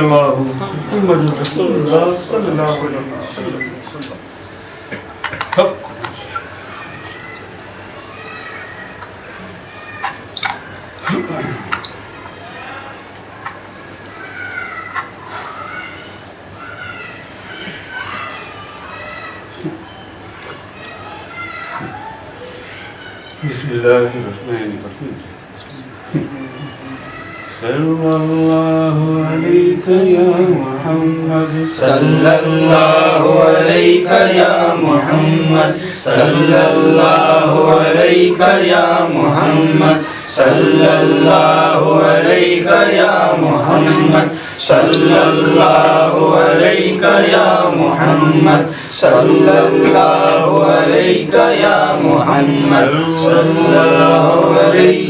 اللہ محمد رسول اللہ صلی اللہ علیہ وسلم. بسم اللہ الرحمن الرحیم. صلی اللہ علیہ یا محمد صلی اللہ علیہ یا محمد صلی اللہ علیہ یا محمد صلی اللہ علیہ یا محمد صلی اللہ علیہ یا محمد صلی اللہ علیہ یا محمد صلی اللہ علیہ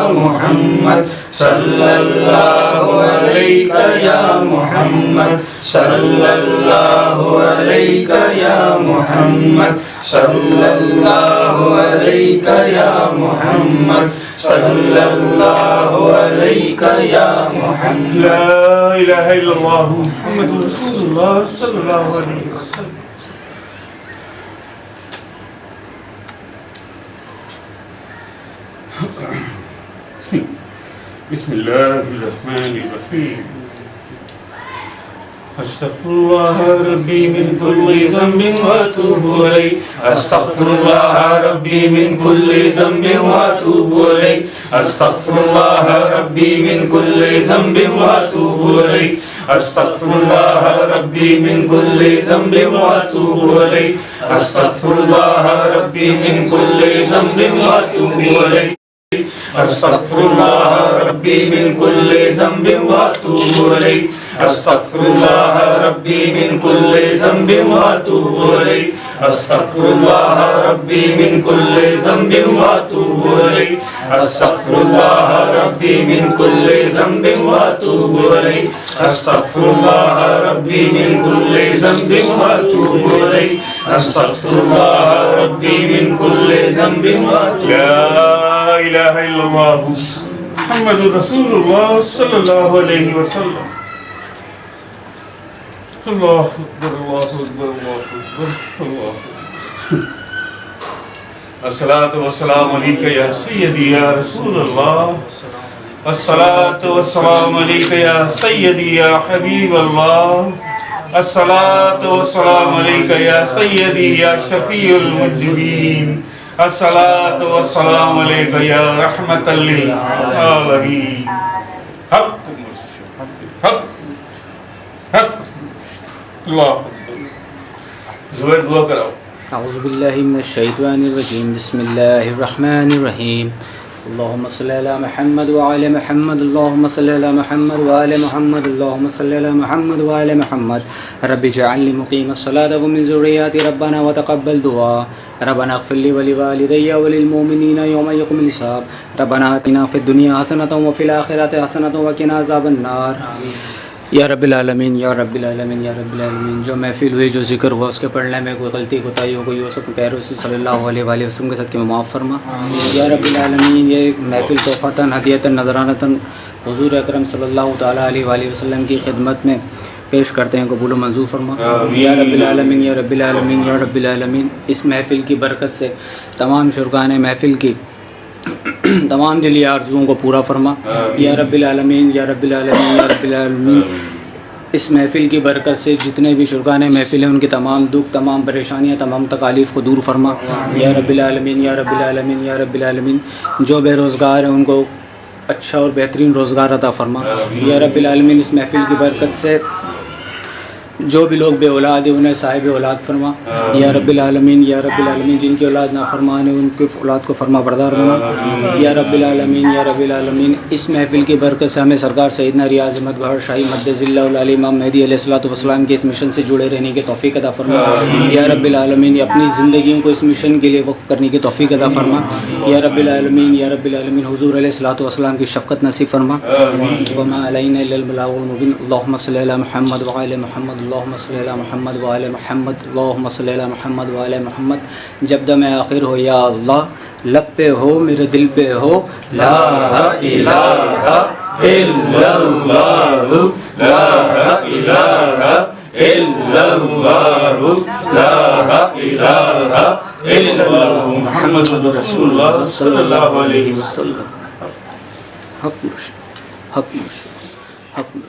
یا محمد صلی اللہ علیہ یا محمد صلی اللہ علیہ یا محمد صلی اللہ علیہ یا محمد صلی اللہ علیہ یا محمد. لا الہ الا اللہ محمد رسول اللہ صلی اللہ علیہ وسلم. بسم اللہ الرحمن الرحیم. استغفر اللہ ربی من کل ذنب واتوب الیہ. استغفر اللہ ربی من کل ذنب واتوب الیہ. استغفر اللہ ربی من کل ذنب واتوب الیہ. استغفر اللہ ربی من کل ذنب واتوب الیہ. استغفر اللہ ربی من کل ذنب واتوب الیہ. استغفر اللہ ربی من کل ذنب واتوب الیہ. استغفر اللہ ربی من کل ذنب واتوب الیہ. استغفر اللہ ربی من کل ذنب واتوب الیہ. استغفر اللہ ربی من کل ذنب واتوب الیہ. استغفر اللہ ربی من کل ذنب واتوب الیہ. استغفر اللہ ربی من کل ذنب واتوب الیہ. لا الہ الا اللہ محمد رسول اللہ صلی اللہ علیہ وسلم. اللہ اکبر اللہ اکبر اللہ اکبر اللہ اکبر. الصلاۃ والسلام علیک یا سیدی یا رسول اللہ. الصلاۃ والسلام علیک یا سیدی یا حبیب اللہ. الصلاۃ والسلام علیک یا سیدی یا شفیع المذنبین. الصلاۃ والسلام علیک یا رحمۃ للعالمین. حق حق حق. اللہ زبیر دعا کراؤ. اعوذ باللہ من الشیطان الرجیم. بسم اللہ الرحمن الرحیم. اللہم صلی علی محمد وعلی محمد. اللہم صلی علی محمد وعلی محمد. اللہم صلی علی محمد وعلی محمد. رب اجعلنی مقیم الصلاۃ ومن ذریتی ربنا وتقبل دعاء. ربنا اغفر لي ولوالدي وللمؤمنين يوم يقوم الحساب. ربنا آتنا في الدنيا حسنة وفي الآخرة حسنة وقنا عذاب النار. یا رب العالمین یا رب العالمین یا رب العالمین. جو محفل ہوئی جو ذکر ہوا اس کے پڑھنے میں کوئی غلطی کوتاہی ہو گئی ہو سب پیر رسول صلی اللہ علیہ وآلہ وسلم کے ساتھ کے معاف فرما. یا رب العالمین یہ محفل تحفتاً ہدیتاً نذرانتاً حضور اکرم صلی اللہ تعالیٰ علیہ وآلہ وسلم کی خدمت میں پیش کرتے ہیں, قبول و منظور فرما. یا رب العالمین یا رب العالمین یا رب العالمین. اس محفل کی برکت سے تمام شرکان محفل کی تمام دلی آرزوؤں کو پورا فرما. یا رب العالمین یا رب العالمین یا رب العالمین. اس محفل کی برکت سے جتنے بھی شرکان محفل ہیں ان کی تمام دکھ, تمام پریشانیاں, تمام تکالیف کو دور فرما. یا رب العالمین یا رب العالمین یا رب العالمین. جو بے روزگار ہیں ان کو اچھا اور بہترین روزگار عطا فرما. یا رب العالمین. اس محفل کی برکت سے جو بھی لوگ بے اولاد ہیں انہیں صاحب اولاد فرما. یا رب العالمین یا رب العالمین. جن کی اولاد نافرمان ہے ان کی اولاد کو فرما بردار بنا. یا رب العالمین یا رب العالمین. اس محفل کی برکت سے ہمیں سرکار سیدنا ریاض احمد گوہر شاہی مدظ اللہ العلی امام مہدی علیہ الصلوۃ والسلام کے اس مشن سے جڑے رہنے کی توفیق عطا فرما. یا رب العالمین. اپنی زندگیوں کو اس مشن کے لیے وقف کرنے کی توفیق عطا فرما. یا رب العالمین یا رب العالمین. حضور علیہ الصلوۃ والسلام کی شفقت نصیب فرما. وما علینا الا البلاغ المبین. اللهم صل علی محمد وعلی محمد. اللهم صل علی محمد وعلی محمد. اللهم صل علی محمد وعلی محمد. جب دم آخر ہو یا اللہ, لب پہ ہو میرے دل پہ ہو, لا الہ الا اللہ لا إله إلا الله لا إله إلا الله محمد رسول الله صلى الله عليه وسلم. حق مرشد حق مرشد حق مرشد